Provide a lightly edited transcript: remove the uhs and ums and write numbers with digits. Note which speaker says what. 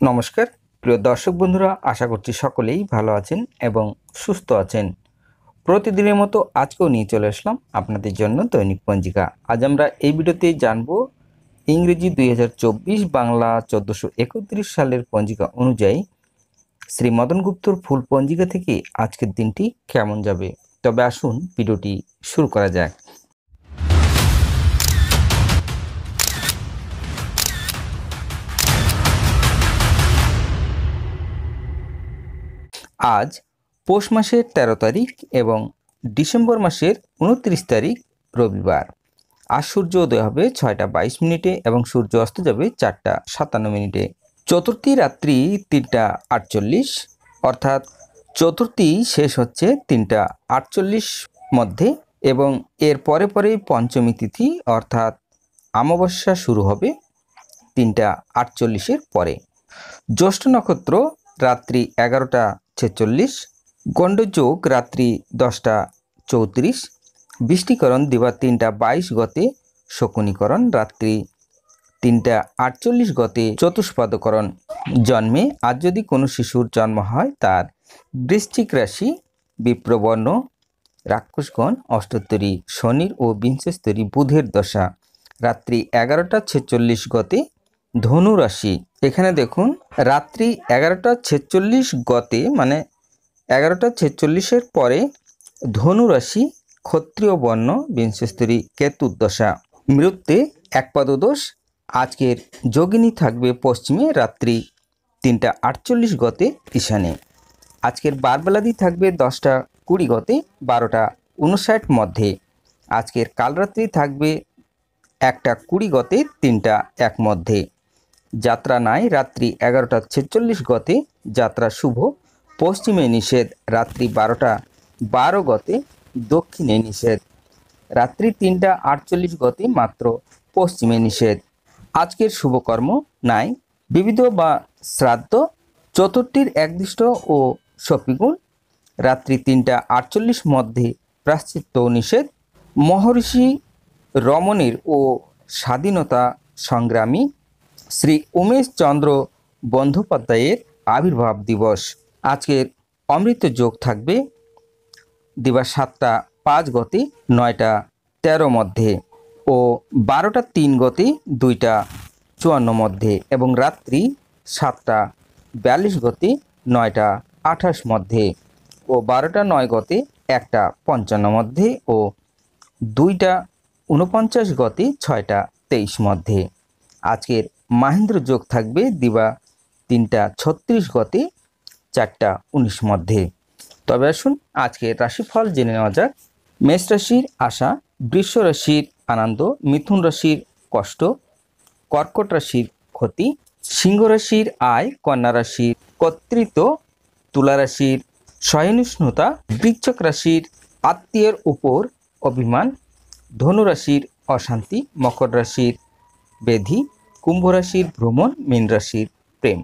Speaker 1: নমস্কার প্রিয় দর্শক বন্ধুরা, আশা করছি সকলেই ভালো আছেন এবং সুস্থ আছেন। প্রতিদিনের মতো আজকেও নিয়ে চলে আসলাম আপনাদের জন্য দৈনিক পঞ্জিকা। আজ আমরা এই ভিডিওতে জানব ইংরেজি 2024 বাংলা 1431 সালের পঞ্জিকা অনুযায়ী শ্রী মদন গুপ্তর ফুল পঞ্জিকা থেকে আজকের দিনটি কেমন যাবে। তবে আসুন ভিডিওটি শুরু করা যাক। আজ পৌষ মাসের 13 তারিখ এবং ডিসেম্বর মাসের 29 তারিখ রবিবার। আজ সূর্য উদয় হবে 6টা 22 মিনিটে এবং সূর্য অস্ত যাবে 4টা 57 মিনিটে। চতুর্থী রাত্রি 3টা 48, অর্থাৎ চতুর্থী শেষ হচ্ছে 3টা 48 মধ্যে এবং এর পরে পরেই পঞ্চমী তিথি অর্থাৎ অমাবস্যা শুরু হবে 3টা 48-এর পরে। জ্যৈষ্ঠ নক্ষত্র রাত্রি 11টা 46, গণ্ডযোগ রাত্রি 10টা 34, বৃষ্টিকরণ দিবা 3টা 22 গতে, শকুনিকরণ রাত্রি 3টা 48 গতে, চতুষ্পাদকরণ। জন্মে আজ যদি কোনো শিশুর জন্ম হয় তার বৃশ্চিক রাশি, বিপ্রবর্ণ, রাক্ষসগণ, অষ্টোত্তরী শনির ও বিংশস্তরী বুধের দশা রাত্রি 11টা 46 গতে, ধনু রাশি। এখানে দেখুন রাত্রি 11টা 46 গতে মানে 11টা 46-এর পরে ধনু রাশি, ক্ষত্রিয় বর্ণ, বিংশস্তরী কেতুর দশা। মৃত্যুতে একপাদ দোষ। আজকের যোগিনী থাকবে পশ্চিমে রাত্রি 3টা 48 গতে ঈশানে। আজকের বারবেলাদি থাকবে 10টা 20 গতে, 12টা 59 মধ্যে। আজকের কালরাত্রি থাকবে 1টা 20 গতে, 3টা 1 মধ্যে। যাত্রা নাই রাত্রি 11টা 46 গতে, যাত্রা শুভ। পশ্চিমে নিষেধ রাত্রি 12টা 12 গতে, দক্ষিণে নিষেধ রাত্রি 3টা 48 গতে, মাত্র পশ্চিমে নিষেধ। আজকের শুভকর্ম নাই, বিবিধ বা শ্রাদ্ধ। চতুর্থীর একদৃষ্ট ও শপিগুণ রাত্রি 3টা 48 মধ্যে, প্রায়শ্চিত্ত নিষেধ। মহর্ষি রমণের ও স্বাধীনতা সংগ্রামী শ্রী উমেশ চন্দ্র বন্দ্যোপাধ্যায়ের আবির্ভাব দিবস। আজকের অমৃত যোগ থাকবে দিবা 7টা 5 গতে, 9টা 13 মধ্যে ও 12টা 3 গতে, 2টা 54 মধ্যে এবং রাত্রি 7টা 42 গতে, 9টা 28 মধ্যে ও 12টা 9 গতে, 1টা 55 মধ্যে ও 2টা 49 গতে, 6টা 23 মধ্যে। আজকের মাহেন্দ্র যোগ থাকবে দিবা 3টা 36 গতে, 4টা 19 মধ্যে। তবে আসুন আজকের রাশিফল জেনে নেওয়া যাক। মেষ রাশির আশা, বৃষ রাশির আনন্দ, মিথুন রাশির কষ্ট, কর্কট রাশির ক্ষতি, সিংহ রাশির আয়, কন্যা রাশির কর্তৃত্ব, তুলা রাশির সহিষ্ণুতা, বৃশ্চিক রাশির আত্মীয়ের উপর অভিমান, ধনু রাশির অশান্তি, মকর রাশির ব্যাধি, কুম্ভ রাশির ভ্রমণ, মীন রাশির প্রেম।